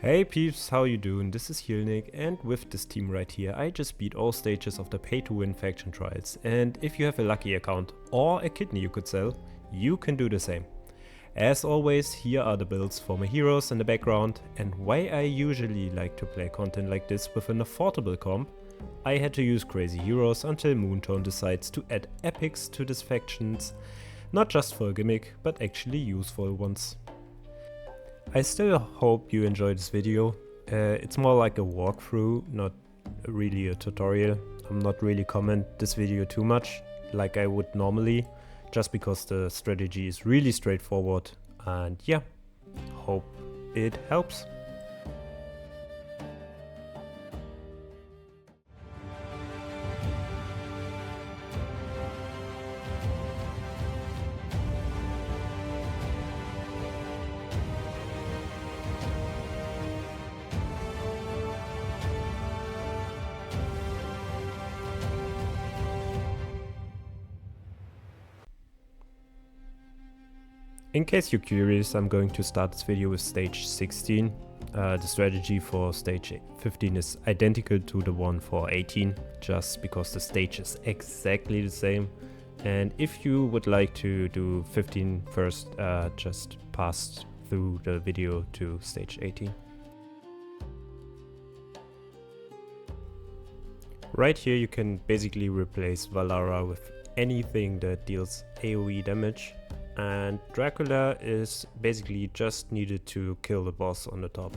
Hey peeps, how you doing? This is Hilnik, and with this team right here I just beat all stages of the pay to win faction trials, and if you have a lucky account or a kidney you could sell, you can do the same. As always, here are the builds for my heroes in the background, and why I usually like to play content like this with an affordable comp. I had to use crazy heroes until Moontone decides to add epics to these factions, not just for a gimmick, but actually useful ones. I still hope you enjoyed this video. It's more like a walkthrough, not really a tutorial. I'm not really comment this video too much like I would normally, just because the strategy is really straightforward, and yeah, hope it helps. In case you're curious, I'm going to start this video with stage 16. The strategy for stage 15 is identical to the one for 18, just because the stage is exactly the same. And if you would like to do 15 first, just pass through the video to stage 18. Right here you can basically replace Valara with anything that deals AoE damage. And Dracula is basically just needed to kill the boss on the top.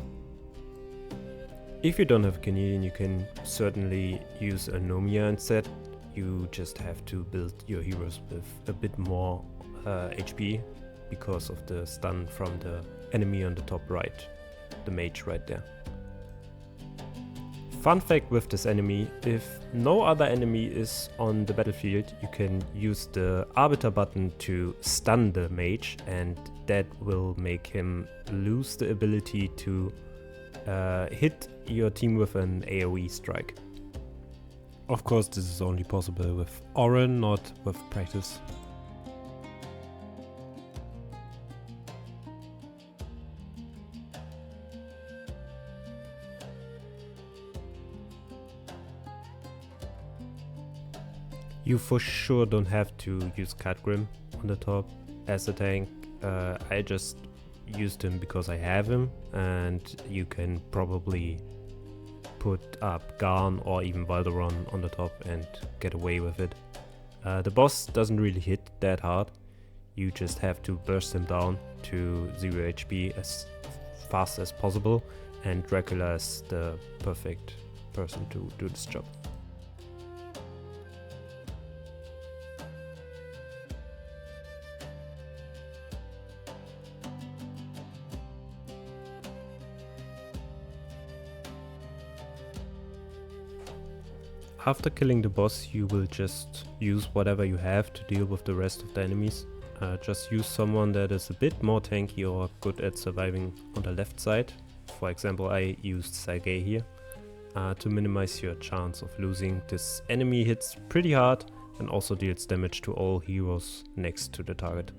If you don't have a Canadian, you can certainly use a Nomia instead. You just have to build your heroes with a bit more HP because of the stun from the enemy on the top right, the mage right there. Fun fact with this enemy, if no other enemy is on the battlefield, you can use the Arbiter button to stun the mage, and that will make him lose the ability to hit your team with an AoE strike. Of course, this is only possible with Orin, not with practice. You for sure don't have to use Catgrim on the top as a tank. I just used him because I have him, and you can probably put up Garn or even Valderon on the top and get away with it. The boss doesn't really hit that hard. You just have to burst him down to 0 HP as fast as possible, and Dracula is the perfect person to do this job. After killing the boss, you will just use whatever you have to deal with the rest of the enemies. Just use someone that is a bit more tanky or good at surviving on the left side. For example, I used Sergei here to minimize your chance of losing. This enemy hits pretty hard and also deals damage to all heroes next to the target.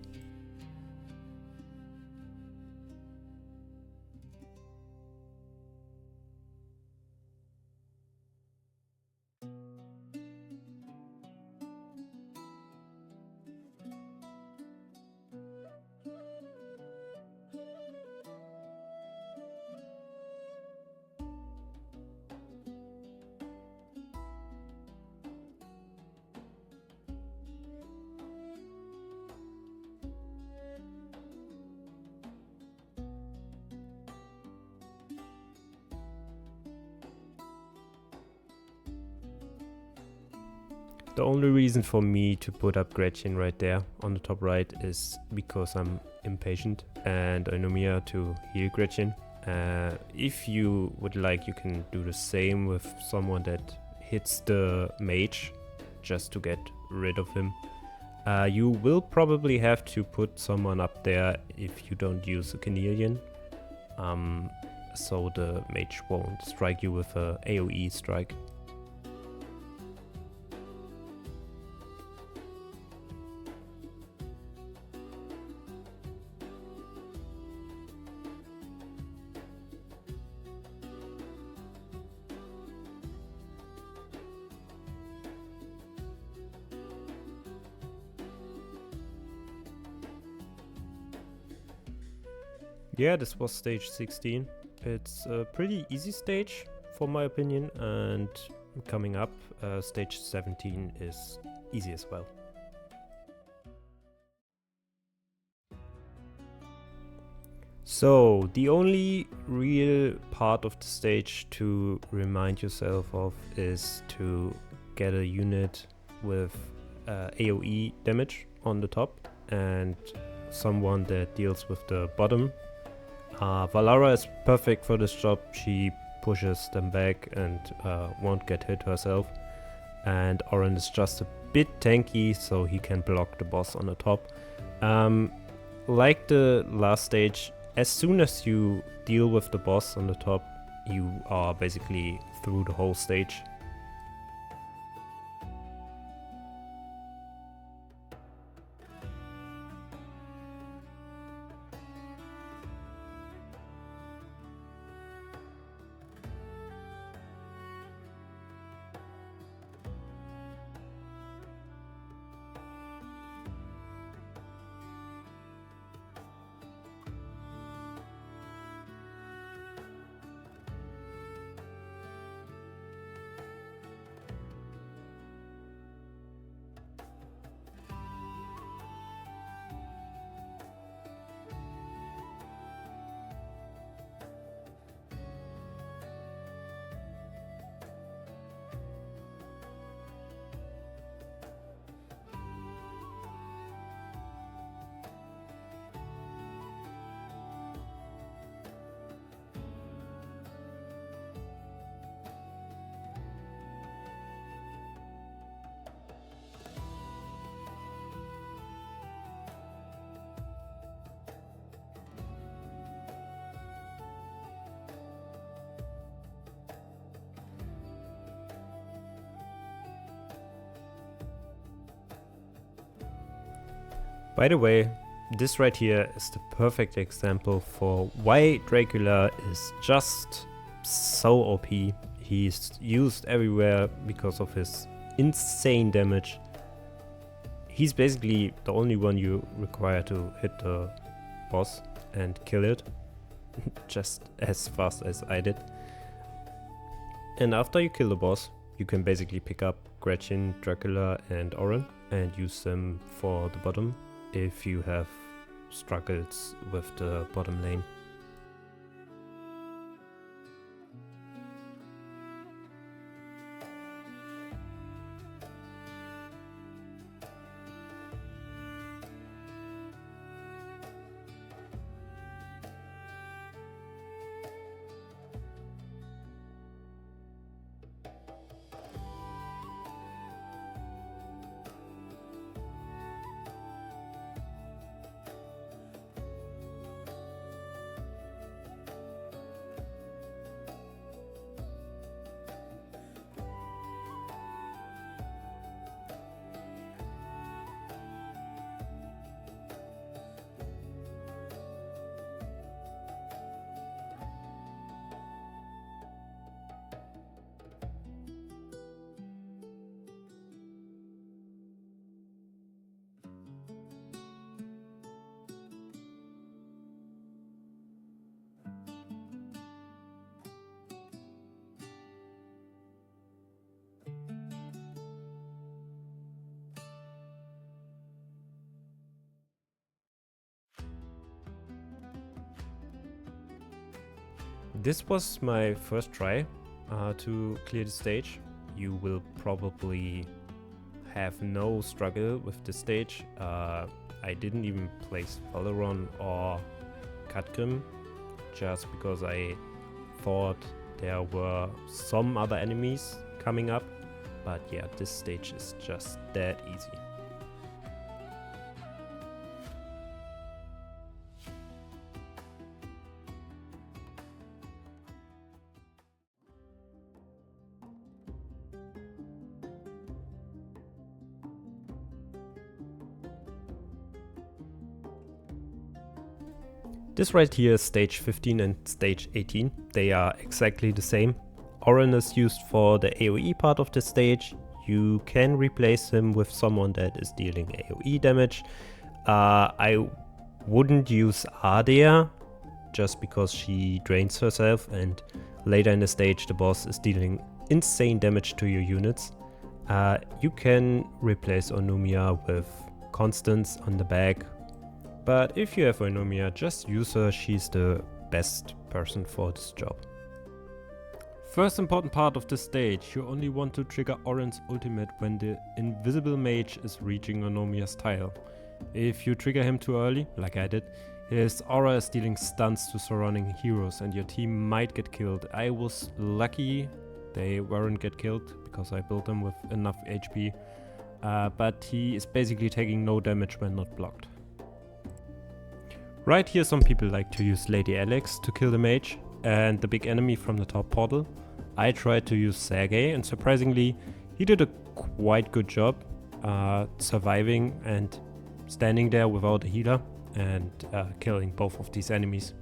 The only reason for me to put up Gretchen right there on the top right is because I'm impatient and I know Mia to heal Gretchen. If you would like, you can do the same with someone that hits the mage just to get rid of him. You will probably have to put someone up there if you don't use a Canadian, so the mage won't strike you with a AoE strike. Yeah, this was stage 16. It's a pretty easy stage for my opinion, and coming up, stage 17 is easy as well. So, the only real part of the stage to remind yourself of is to get a unit with AoE damage on the top and someone that deals with the bottom. Valara is perfect for this job. She pushes them back and won't get hit herself. And Oren is just a bit tanky, so he can block the boss on the top. Like the last stage, as soon as you deal with the boss on the top, you are basically through the whole stage. By the way, this right here is the perfect example for why Dracula is just so OP. He's used everywhere because of his insane damage. He's basically the only one you require to hit the boss and kill it, just as fast as I did. And after you kill the boss, you can basically pick up Gretchen, Dracula and Oren and use them for the bottom if you have struggles with the bottom lane. This was my first try to clear the stage. You will probably have no struggle with the stage. I didn't even place Valeron or Katgrim just because I thought there were some other enemies coming up. But yeah, this stage is just that easy. This right here is stage 15 and stage 18. They are exactly the same. Oren is used for the AoE part of the stage. You can replace him with someone that is dealing AoE damage. I wouldn't use Arbiter just because she drains herself, and later in the stage the boss is dealing insane damage to your units. You can replace Onumia with Constance on the back, but if you have Onumia, just use her, she's the best person for this job. First important part of the stage, you only want to trigger Oren's ultimate when the invisible mage is reaching Onomiya's tile. If you trigger him too early, like I did, his aura is dealing stuns to surrounding heroes and your team might get killed. I was lucky they weren't get killed because I built them with enough HP, but he is basically taking no damage when not blocked. Right here some people like to use Lady Alex to kill the mage and the big enemy from the top portal. I tried to use Sergei and surprisingly he did a quite good job surviving and standing there without a healer and killing both of these enemies.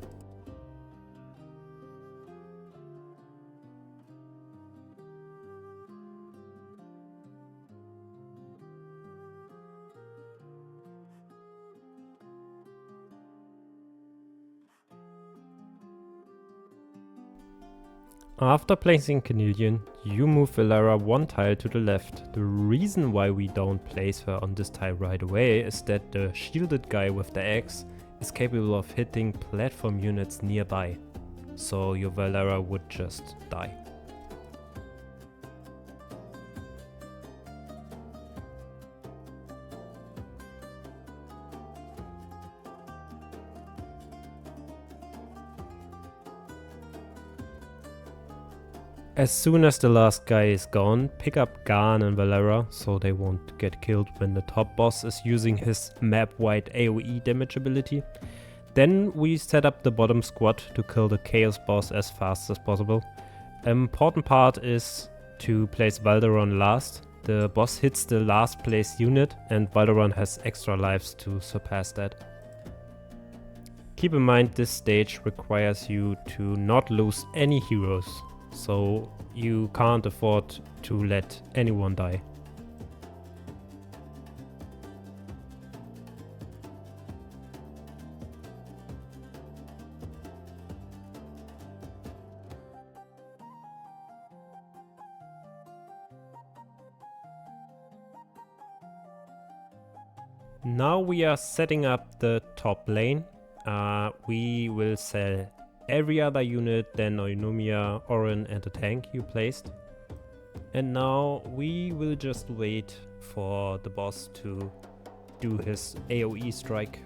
After placing Canelian, you move Valara one tile to the left. The reason why we don't place her on this tile right away is that the shielded guy with the axe is capable of hitting platform units nearby, so your Valara would just die. As soon as the last guy is gone, pick up Garn and Valara so they won't get killed when the top boss is using his map-wide AoE damage ability. Then we set up the bottom squad to kill the Chaos boss as fast as possible. Important part is to place Valderon last. The boss hits the last place unit and Valderon has extra lives to surpass that. Keep in mind this stage requires you to not lose any heroes, so you can't afford to let anyone die. Now we are setting up the top lane. We will sell every other unit than Oinomia, Oren and the tank you placed. And now we will just wait for the boss to do his AoE strike.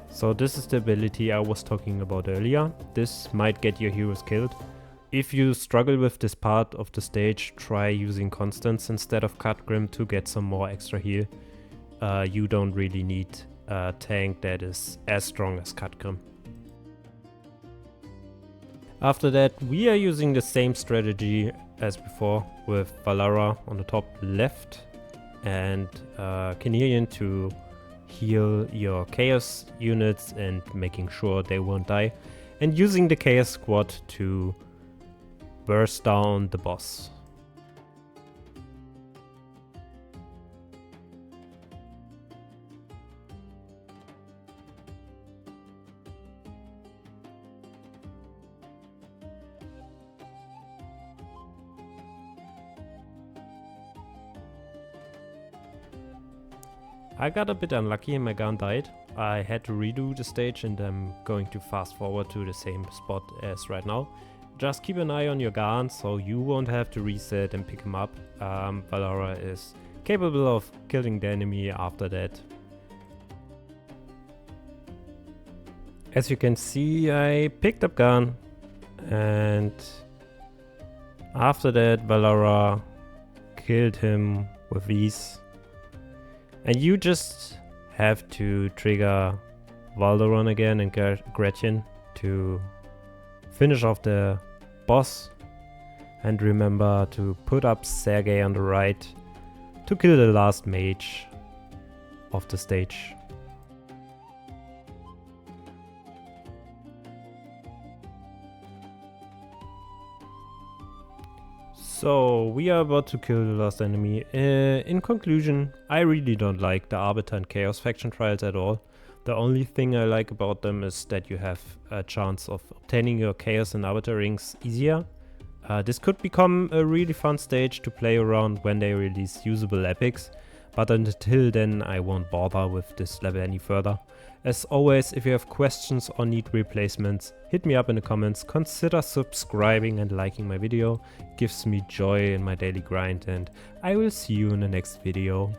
So this is the ability I was talking about earlier. This might get your heroes killed. If you struggle with this part of the stage, try using Constance instead of Cutgrim to get some more extra heal. You don't really need a tank that is as strong as Cutgrim. After that, we are using the same strategy as before with Valara on the top left and Canelian to heal your Chaos units and making sure they won't die, and using the Chaos squad to burst down the boss. I got a bit unlucky and my gun died. I had to redo the stage and I'm going to fast forward to the same spot as right now. Just keep an eye on your gun so you won't have to reset and pick him up. Valara is capable of killing the enemy after that. As you can see, I picked up gun and after that Valara killed him with ease. And you just have to trigger Valderon again and Gretchen to finish off the boss. And remember to put up Sergei on the right to kill the last mage of the stage. So we are about to kill the last enemy. In conclusion, I really don't like the Arbiter and Chaos faction trials at all. The only thing I like about them is that you have a chance of obtaining your Chaos and Arbiter rings easier. This could become a really fun stage to play around when they release usable epics, but until then I won't bother with this level any further. As always, if you have questions or need replacements, hit me up in the comments, consider subscribing and liking my video, it gives me joy in my daily grind, and I will see you in the next video.